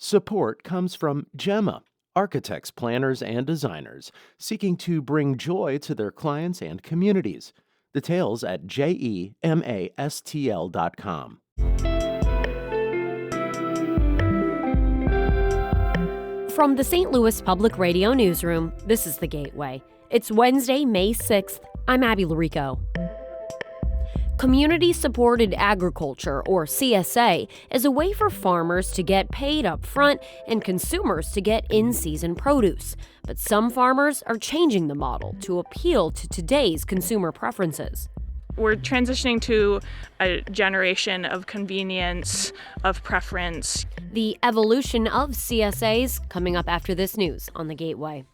Support comes from Gemma, architects, planners, and designers seeking to bring joy to their clients and communities. Details at gemastl.com. From the St. Louis Public Radio Newsroom, this is The Gateway. It's Wednesday, May 6th. I'm Abby Larico. Community-supported agriculture, or CSA, is a way for farmers to get paid up front and consumers to get in-season produce. But some farmers are changing the model to appeal to today's consumer preferences. We're transitioning to a generation of convenience, of preference. The evolution of CSAs coming up after this news on The Gateway.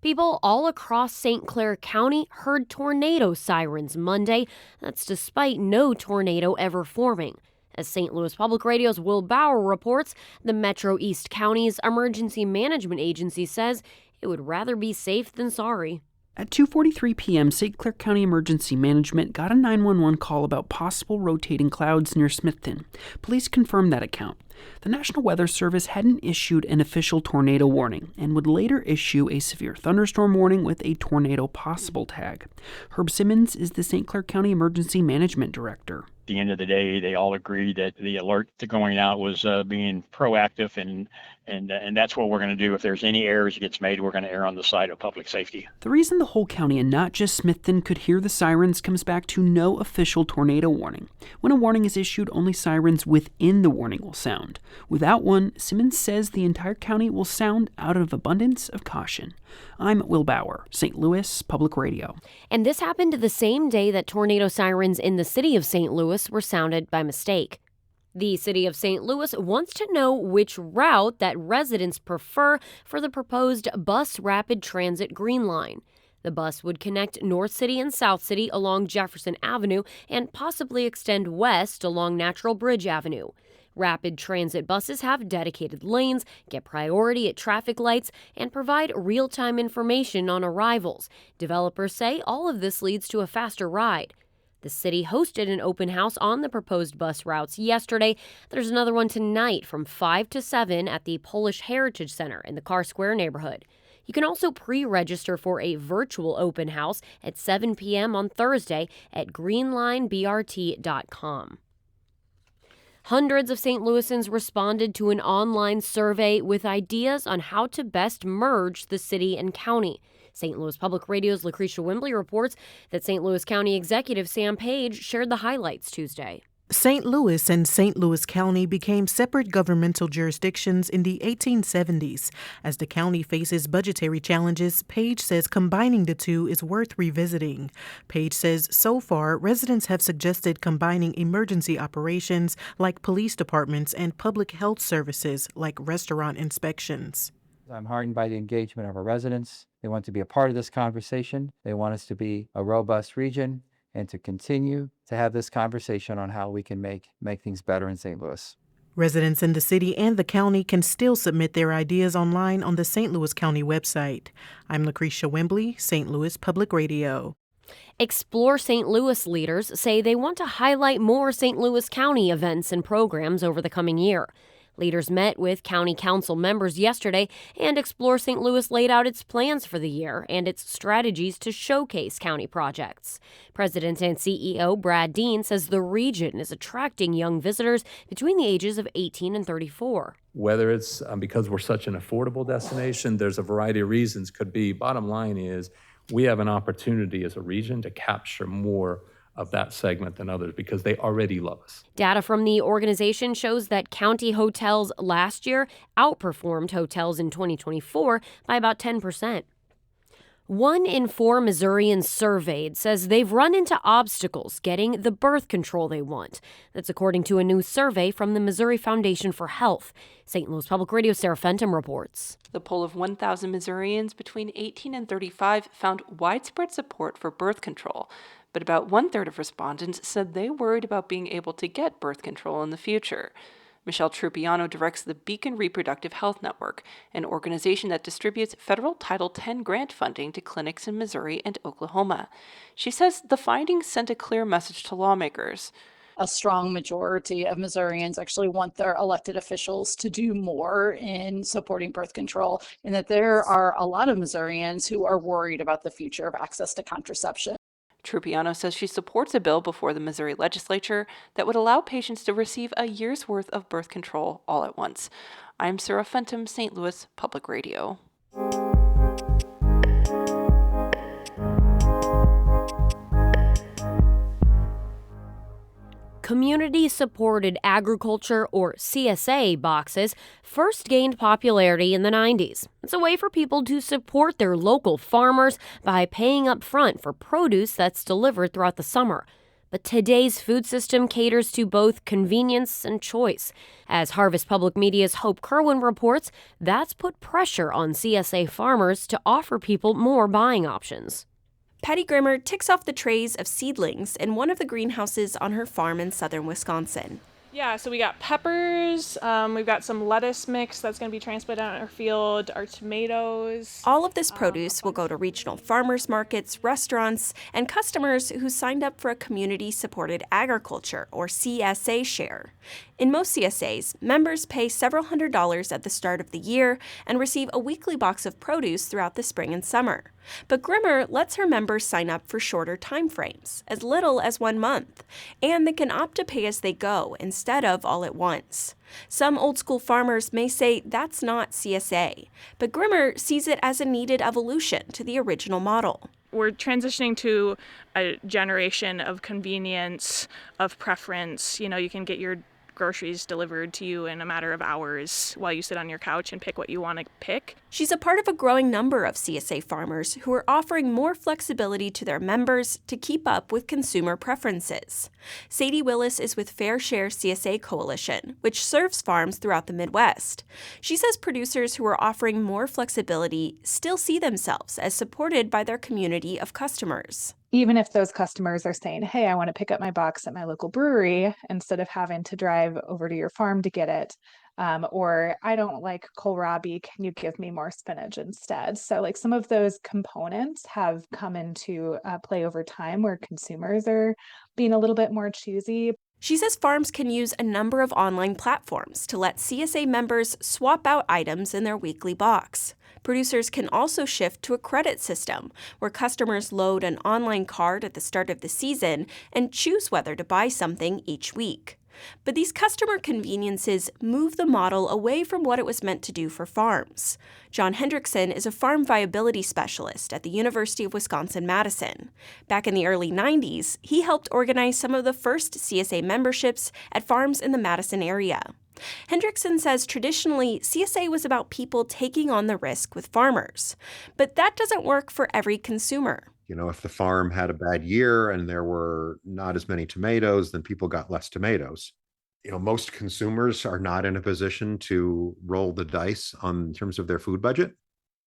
People all across St. Clair County heard tornado sirens Monday. That's despite no tornado ever forming. As St. Louis Public Radio's Will Bauer reports, the Metro East County's Emergency Management Agency says it would rather be safe than sorry. At 2:43 p.m., St. Clair County Emergency Management got a 911 call about possible rotating clouds near Smithton. Police confirmed that account. The National Weather Service hadn't issued an official tornado warning and would later issue a severe thunderstorm warning with a tornado possible tag. Herb Simmons is the St. Clair County Emergency Management Director. At the end of the day, they all agreed that the alert to going out was being proactive, and that's what we're going to do. If there's any errors that gets made, we're going to err on the side of public safety. The reason the whole county and not just Smithton could hear the sirens comes back to no official tornado warning. When a warning is issued, only sirens within the warning will sound. Without one, Simmons says the entire county will sound out of abundance of caution. I'm Will Bauer, St. Louis Public Radio. And this happened the same day that tornado sirens in the city of St. Louis were sounded by mistake. The city of St. Louis wants to know which route that residents prefer for the proposed bus rapid transit Green Line. The bus would connect North City and South City along Jefferson Avenue and possibly extend west along Natural Bridge Avenue. Rapid transit buses have dedicated lanes, get priority at traffic lights, and provide real-time information on arrivals. Developers say all of this leads to a faster ride. The city hosted an open house on the proposed bus routes yesterday. There's another one tonight from 5 to 7 at the Polish Heritage Center in the Carr Square neighborhood. You can also pre-register for a virtual open house at 7 p.m. on Thursday at greenlinebrt.com. Hundreds of St. Louisans responded to an online survey with ideas on how to best merge the city and county. St. Louis Public Radio's Lucretia Wembley reports that St. Louis County Executive Sam Page shared the highlights Tuesday. St. Louis and St. Louis County became separate governmental jurisdictions in the 1870s. As the county faces budgetary challenges, Page says combining the two is worth revisiting. Page says so far, residents have suggested combining emergency operations like police departments and public health services like restaurant inspections. I'm heartened by the engagement of our residents. They want to be a part of this conversation. They want us to be a robust region and to continue to have this conversation on how we can make things better in St. Louis. Residents in the city and the county can still submit their ideas online on the St. Louis County website. I'm Lucretia Wembley, St. Louis Public Radio. Explore St. Louis leaders say they want to highlight more St. Louis County events and programs over the coming year. Leaders met with county council members yesterday, and Explore St. Louis laid out its plans for the year and its strategies to showcase county projects. President and CEO Brad Dean says the region is attracting young visitors between the ages of 18 and 34. Whether it's because we're such an affordable destination, there's a variety of reasons. Could be, bottom line is, we have an opportunity as a region to capture more of that segment than others because they already love us. Data from the organization shows that county hotels last year outperformed hotels in 2024 by about 10%. 1 in 4 Missourians surveyed says they've run into obstacles getting the birth control they want. That's according to a new survey from the Missouri Foundation for Health. St. Louis Public Radio's Sarah Fenton reports. The poll of 1,000 Missourians between 18 and 35 found widespread support for birth control, but about 1/3 of respondents said they worried about being able to get birth control in the future. Michelle Trupiano directs the Beacon Reproductive Health Network, an organization that distributes federal Title X grant funding to clinics in Missouri and Oklahoma. She says the findings sent a clear message to lawmakers. a strong majority of Missourians actually want their elected officials to do more in supporting birth control, and that there are a lot of Missourians who are worried about the future of access to contraception. Trupiano says she supports a bill before the Missouri legislature that would allow patients to receive a year's worth of birth control all at once. I'm Sarah Fenton, St. Louis Public Radio. Community-supported agriculture, or CSA, boxes first gained popularity in the 90s. It's a way for people to support their local farmers by paying up front for produce that's delivered throughout the summer. But today's food system caters to both convenience and choice. As Harvest Public Media's Hope Kirwan reports, that's put pressure on CSA farmers to offer people more buying options. Patty Grimmer ticks off the trays of seedlings in one of the greenhouses on her farm in southern Wisconsin. Yeah, so we got peppers, we've got some lettuce mix that's going to be transplanted on our field, our tomatoes. All of this produce will go to regional farmers markets, restaurants, and customers who signed up for a community-supported agriculture, or CSA share. In most CSAs, members pay several $100s at the start of the year and receive a weekly box of produce throughout the spring and summer. But Grimmer lets her members sign up for shorter time frames, as little as 1 month, and they can opt to pay as they go instead of all at once. Some old-school farmers may say that's not CSA, but Grimmer sees it as a needed evolution to the original model. We're transitioning to a generation of convenience, of preference. You know, you can get your groceries delivered to you in a matter of hours while you sit on your couch and pick what you want to pick. She's a part of a growing number of CSA farmers who are offering more flexibility to their members to keep up with consumer preferences. Sadie Willis is with Fair Share CSA Coalition, which serves farms throughout the Midwest. She says producers who are offering more flexibility still see themselves as supported by their community of customers. Even if those customers are saying, hey, I want to pick up my box at my local brewery instead of having to drive over to your farm to get it, or I don't like kohlrabi, can you give me more spinach instead? So like some of those components have come into play over time where consumers are being a little bit more choosy. She says farms can use a number of online platforms to let CSA members swap out items in their weekly box. Producers can also shift to a credit system where customers load an online card at the start of the season and choose whether to buy something each week. But these customer conveniences move the model away from what it was meant to do for farms. John Hendrickson is a farm viability specialist at the University of Wisconsin-Madison. Back in the early 90s, he helped organize some of the first CSA memberships at farms in the Madison area. Hendrickson says traditionally, CSA was about people taking on the risk with farmers. But that doesn't work for every consumer. You know, if the farm had a bad year and there were not as many tomatoes, then people got less tomatoes. You know, most consumers are not in a position to roll the dice in terms of their food budget.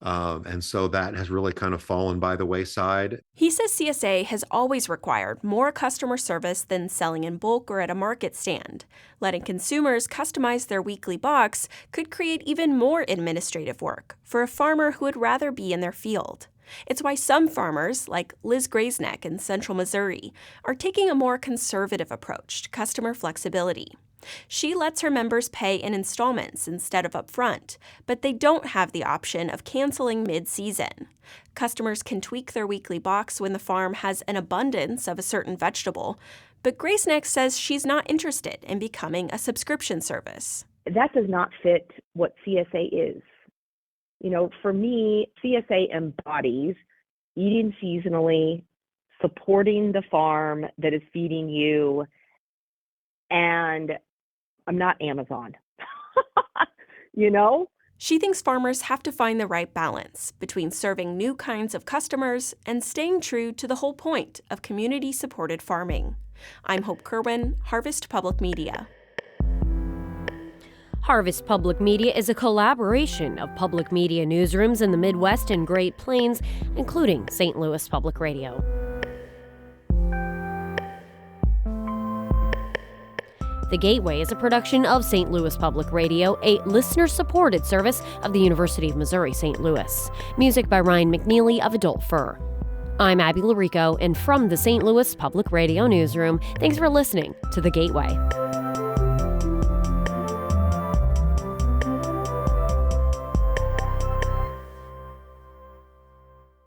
And so that has really kind of fallen by the wayside. He says CSA has always required more customer service than selling in bulk or at a market stand. Letting consumers customize their weekly box could create even more administrative work for a farmer who would rather be in their field. It's why some farmers, like Liz Graysneck in central Missouri, are taking a more conservative approach to customer flexibility. She lets her members pay in installments instead of upfront, but they don't have the option of canceling mid-season. Customers can tweak their weekly box when the farm has an abundance of a certain vegetable, but Graysneck says she's not interested in becoming a subscription service. That does not fit what CSA is. You know, for me, CSA embodies eating seasonally, supporting the farm that is feeding you, and I'm not Amazon, you know? She thinks farmers have to find the right balance between serving new kinds of customers and staying true to the whole point of community-supported farming. I'm Hope Kirwan, Harvest Public Media. Harvest Public Media is a collaboration of public media newsrooms in the Midwest and Great Plains, including St. Louis Public Radio. The Gateway is a production of St. Louis Public Radio, a listener-supported service of the University of Missouri St. Louis. Music by Ryan McNeely of Adult Fur. I'm Abby Larico, and from the St. Louis Public Radio Newsroom, thanks for listening to The Gateway.